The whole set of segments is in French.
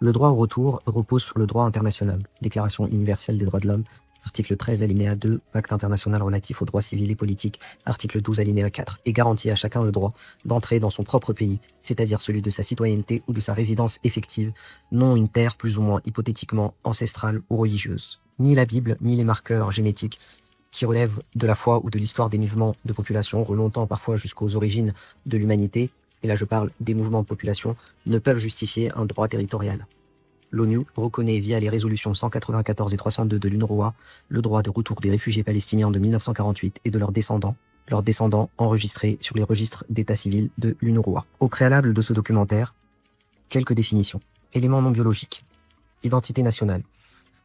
Le droit au retour repose sur le droit international. Déclaration universelle des droits de l'homme, article 13 alinéa 2, Pacte international relatif aux droits civils et politiques, article 12 alinéa 4, et garantit à chacun le droit d'entrer dans son propre pays, c'est-à-dire celui de sa citoyenneté ou de sa résidence effective, non une terre plus ou moins hypothétiquement ancestrale ou religieuse. Ni la Bible, ni les marqueurs génétiques qui relèvent de la foi ou de l'histoire des mouvements de population, remontant parfois jusqu'aux origines de l'humanité, et là je parle des mouvements de population, ne peuvent justifier un droit territorial. L'ONU reconnaît via les résolutions 194 et 302 de l'UNRWA le droit de retour des réfugiés palestiniens de 1948 et de leurs descendants enregistrés sur les registres d'état civil de l'UNRWA. Au préalable de ce documentaire, quelques définitions. Éléments non biologiques. Identité nationale.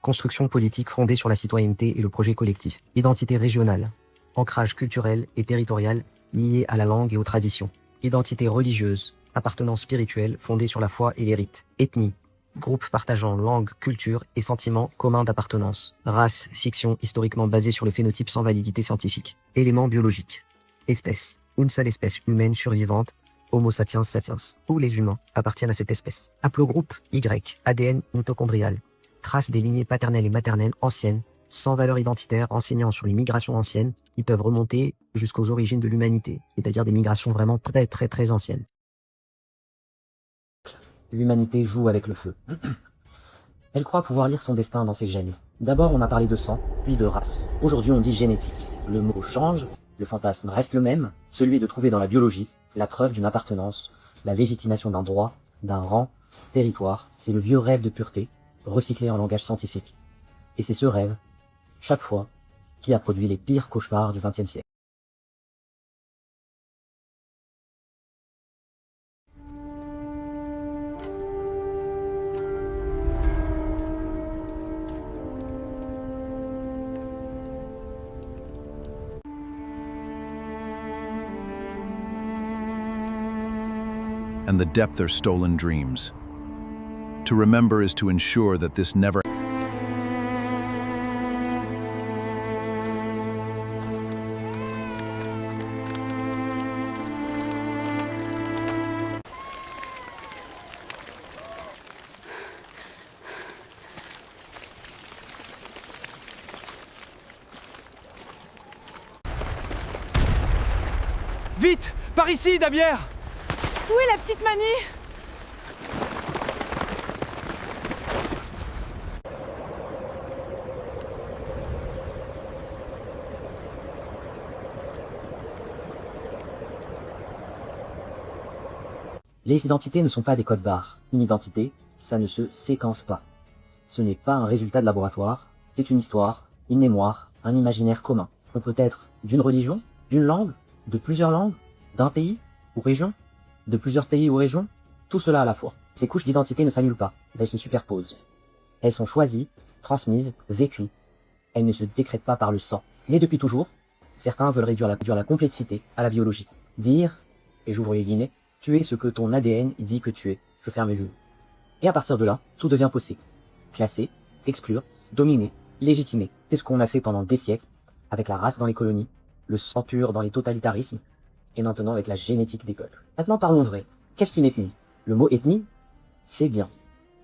Construction politique fondée sur la citoyenneté et le projet collectif. Identité régionale. Ancrage culturel et territorial lié à la langue et aux traditions. Identité religieuse. Appartenance spirituelle fondée sur la foi et les rites. Ethnie. Groupe partageant langue, culture et sentiments communs d'appartenance. Race, fiction historiquement basée sur le phénotype sans validité scientifique. Éléments biologiques. Espèce. Une seule espèce humaine survivante, Homo sapiens sapiens, où les humains appartiennent à cette espèce. Haplogroupe Y, ADN mitochondrial. Traces des lignées paternelles et maternelles anciennes, sans valeur identitaire, enseignant sur les migrations anciennes, qui peuvent remonter jusqu'aux origines de l'humanité, c'est-à-dire des migrations vraiment très anciennes. L'humanité joue avec le feu. Elle croit pouvoir lire son destin dans ses gènes. D'abord, on a parlé de sang, puis de race. Aujourd'hui, on dit génétique. Le mot change, le fantasme reste le même, celui de trouver dans la biologie la preuve d'une appartenance, la légitimation d'un droit, d'un rang, territoire. C'est le vieux rêve de pureté, recyclé en langage scientifique. Et c'est ce rêve, chaque fois, qui a produit les pires cauchemars du XXe siècle. And the depth their stolen dreams. To remember is to ensure that this never. Vite! Par ici, Dabière! Où est la petite Manie? Les identités ne sont pas des codes barres. Une identité, ça ne se séquence pas. Ce n'est pas un résultat de laboratoire, c'est une histoire, une mémoire, un imaginaire commun. On peut être d'une religion, d'une langue, de plusieurs langues, d'un pays ou région, de plusieurs pays ou régions, tout cela à la fois. Ces couches d'identité ne s'annulent pas, elles se superposent. Elles sont choisies, transmises, vécues. Elles ne se décrètent pas par le sang. Mais depuis toujours, certains veulent réduire la complexité à la biologie. Dire, et j'ouvre les guillemets, tu es ce que ton ADN dit que tu es. Je ferme les guillemets. Et à partir de là, tout devient possible. Classer, exclure, dominer, légitimer. C'est ce qu'on a fait pendant des siècles, avec la race dans les colonies, le sang pur dans les totalitarismes, et maintenant avec la génétique des peuples. Maintenant parlons vrai. Qu'est-ce qu'une ethnie? Le mot ethnie, c'est bien.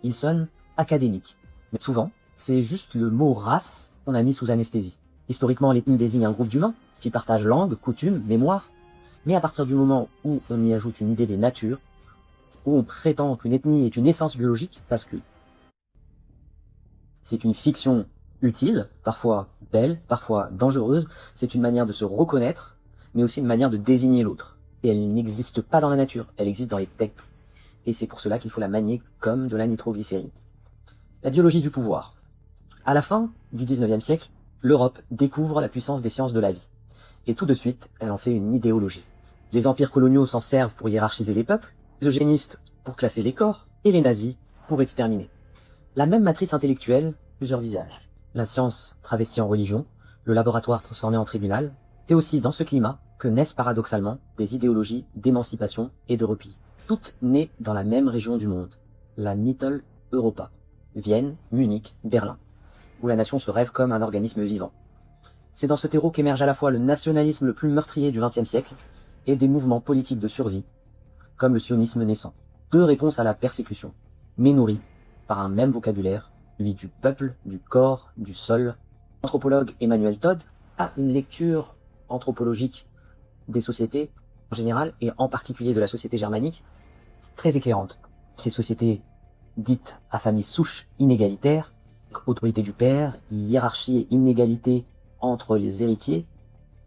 Il sonne académique. Mais souvent, c'est juste le mot race qu'on a mis sous anesthésie. Historiquement, l'ethnie désigne un groupe d'humains qui partagent langue, coutumes, mémoire. Mais à partir du moment où on y ajoute une idée de nature, où on prétend qu'une ethnie est une essence biologique, parce que c'est une fiction utile, parfois belle, parfois dangereuse, c'est une manière de se reconnaître, mais aussi une manière de désigner l'autre. Et elle n'existe pas dans la nature, elle existe dans les textes. Et c'est pour cela qu'il faut la manier comme de la nitroglycérine. La biologie du pouvoir. À la fin du 19e siècle, l'Europe découvre la puissance des sciences de la vie. Et tout de suite, elle en fait une idéologie. Les empires coloniaux s'en servent pour hiérarchiser les peuples, les eugénistes pour classer les corps, et les nazis pour exterminer. La même matrice intellectuelle, plusieurs visages. La science travestie en religion, le laboratoire transformé en tribunal, c'est aussi dans ce climat que naissent paradoxalement des idéologies d'émancipation et de repli. Toutes nées dans la même région du monde, la Mitteleuropa, Vienne, Munich, Berlin, où la nation se rêve comme un organisme vivant. C'est dans ce terreau qu'émerge à la fois le nationalisme le plus meurtrier du XXe siècle et des mouvements politiques de survie, comme le sionisme naissant. Deux réponses à la persécution, mais nourries par un même vocabulaire, lui du peuple, du corps, du sol. L'anthropologue Emmanuel Todd a une lecture anthropologique des sociétés en général, et en particulier de la société germanique, très éclairante. Ces sociétés dites à famille souche inégalitaire, autorité du père, hiérarchie et inégalité entre les héritiers,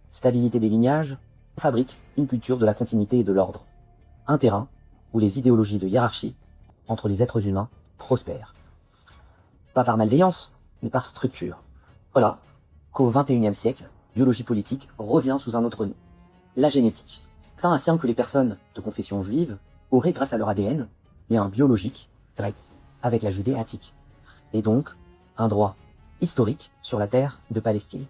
stabilité des lignages, fabrique une culture de la continuité et de l'ordre. Un terrain où les idéologies de hiérarchie entre les êtres humains prospèrent. Pas par malveillance, mais par structure. Voilà qu'au XXIe siècle, biologie politique revient sous un autre nom, la génétique. Certains affirment que les personnes de confession juive auraient, grâce à leur ADN, lien biologique, grec, avec la Judée antique, et donc un droit historique sur la terre de Palestine.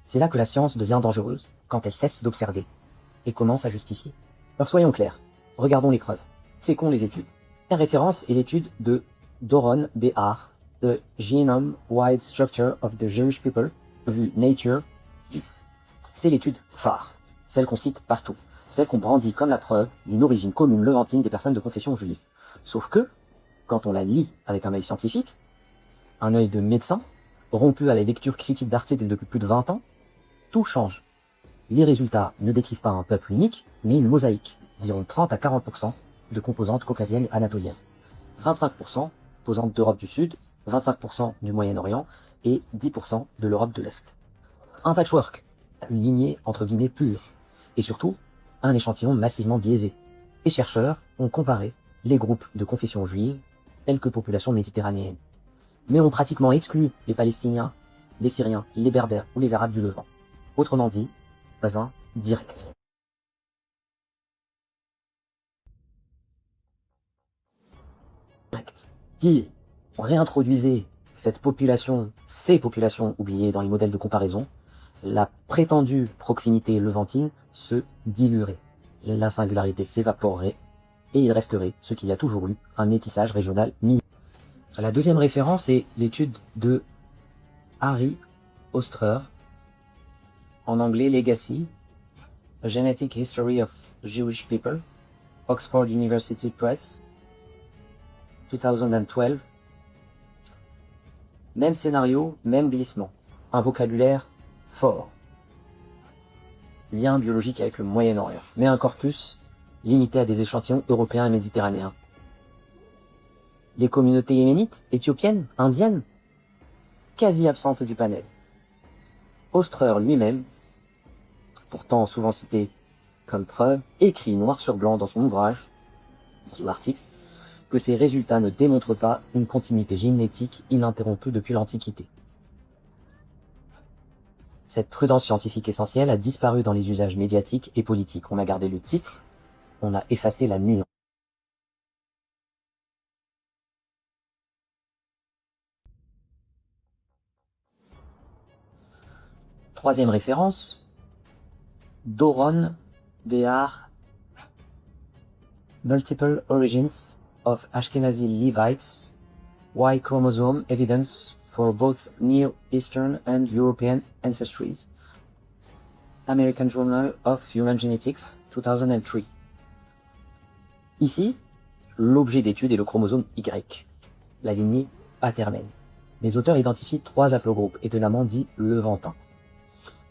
C'est là que la science devient dangereuse, quand elle cesse d'observer, et commence à justifier. Alors soyons clairs, regardons les preuves. C'est con les études. La référence est l'étude de Doron Behar, The Genome Wide Structure of the Jewish People, revue Nature 10. C'est l'étude phare, celle qu'on cite partout, celle qu'on brandit comme la preuve d'une origine commune levantine des personnes de confession juive. Sauf que, quand on la lit avec un œil scientifique, un œil de médecin, rompu à la lecture critique d'articles depuis plus de 20 ans, tout change. Les résultats ne décrivent pas un peuple unique, mais une mosaïque, environ 30 à 40% de composantes caucasiennes et anatoliennes, 25% composantes d'Europe du Sud, 25% du Moyen-Orient et 10% de l'Europe de l'Est. Un patchwork, une lignée entre guillemets pure, et surtout un échantillon massivement biaisé. Les chercheurs ont comparé les groupes de confession juive tels que population méditerranéenne, mais ont pratiquement exclu les Palestiniens, les Syriens, les Berbères ou les Arabes du Levant. Autrement dit, pas un direct. Si on réintroduisait cette population, ces populations oubliées dans les modèles de comparaison, la prétendue proximité levantine se diluerait, la singularité s'évaporerait et il resterait ce qu'il y a toujours eu, un métissage régional minime. La deuxième référence est l'étude de Harry Oster, en anglais Legacy, A Genetic History of Jewish People, Oxford University Press, 2012. Même scénario, même glissement. Un vocabulaire fort. Lien biologique avec le Moyen-Orient, mais un corpus limité à des échantillons européens et méditerranéens. Les communautés yéménites, éthiopiennes, indiennes, quasi absentes du panel. Oster lui-même, pourtant souvent cité comme preuve, écrit noir sur blanc dans son ouvrage, dans son article, que ces résultats ne démontrent pas une continuité génétique ininterrompue depuis l'Antiquité. Cette prudence scientifique essentielle a disparu dans les usages médiatiques et politiques. On a gardé le titre, on a effacé la nuance. Troisième référence, Doron Behar, Multiple Origins of Ashkenazi Levites, Y chromosome evidence for both Near Eastern and European ancestries. American Journal of Human Genetics, 2003. Ici, l'objet d'étude est le chromosome Y, la lignée paternelle. Les auteurs identifient 3 haplogroupes, étonnamment dits levantins.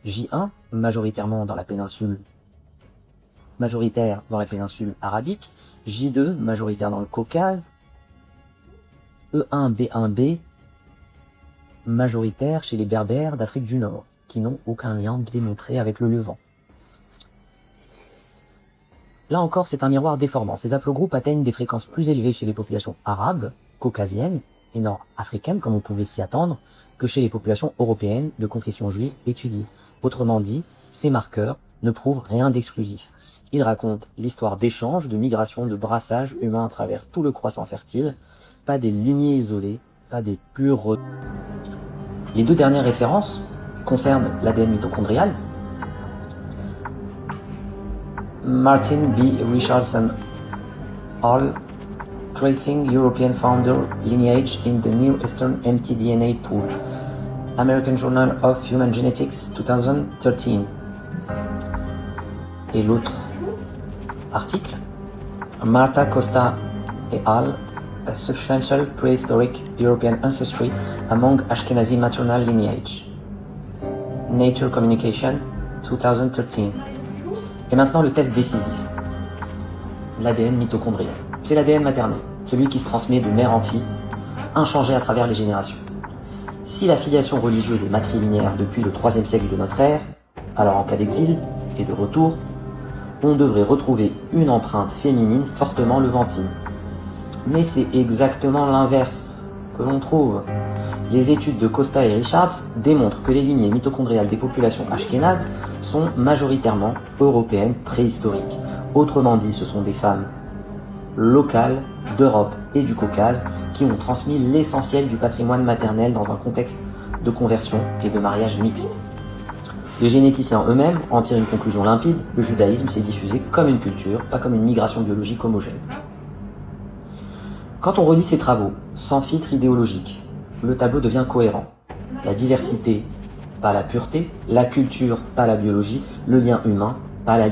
J1, majoritaire dans la péninsule arabique, J2, majoritaire dans le Caucase, E1, B1b, majoritaire chez les Berbères d'Afrique du Nord, qui n'ont aucun lien démontré avec le Levant. Là encore, c'est un miroir déformant. Ces haplogroupes atteignent des fréquences plus élevées chez les populations arabes, caucasiennes et nord-africaines, comme on pouvait s'y attendre, que chez les populations européennes de confession juive étudiées. Autrement dit, ces marqueurs ne prouvent rien d'exclusif. Ils racontent l'histoire d'échanges, de migrations, de brassages humains à travers tout le croissant fertile, pas des lignées isolées, pas des purs... Les 2 dernières références concernent l'ADN mitochondrial. Martin B. Richardson Hall, Tracing European Founder Lineage in the Near Eastern mtDNA Pool. American Journal of Human Genetics, 2013. Et l'autre article, Marta Costa et al. a substantial prehistoric European ancestry among Ashkenazi maternal lineage. Nature Communication, 2013. Et maintenant le test décisif. L'ADN mitochondrien. C'est l'ADN maternel, celui qui se transmet de mère en fille, inchangé à travers les générations. Si la filiation religieuse est matrilinéaire depuis le 3e siècle de notre ère, alors en cas d'exil et de retour, on devrait retrouver une empreinte féminine fortement levantine. Mais c'est exactement l'inverse que l'on trouve. Les études de Costa et Richards démontrent que les lignées mitochondriales des populations ashkénazes sont majoritairement européennes préhistoriques. Autrement dit, ce sont des femmes locales d'Europe et du Caucase qui ont transmis l'essentiel du patrimoine maternel dans un contexte de conversion et de mariage mixte. Les généticiens eux-mêmes en tirent une conclusion limpide, le judaïsme s'est diffusé comme une culture, pas comme une migration biologique homogène. Quand on relit ces travaux, sans filtre idéologique, le tableau devient cohérent. La diversité, pas la pureté, la culture, pas la biologie, le lien humain, pas la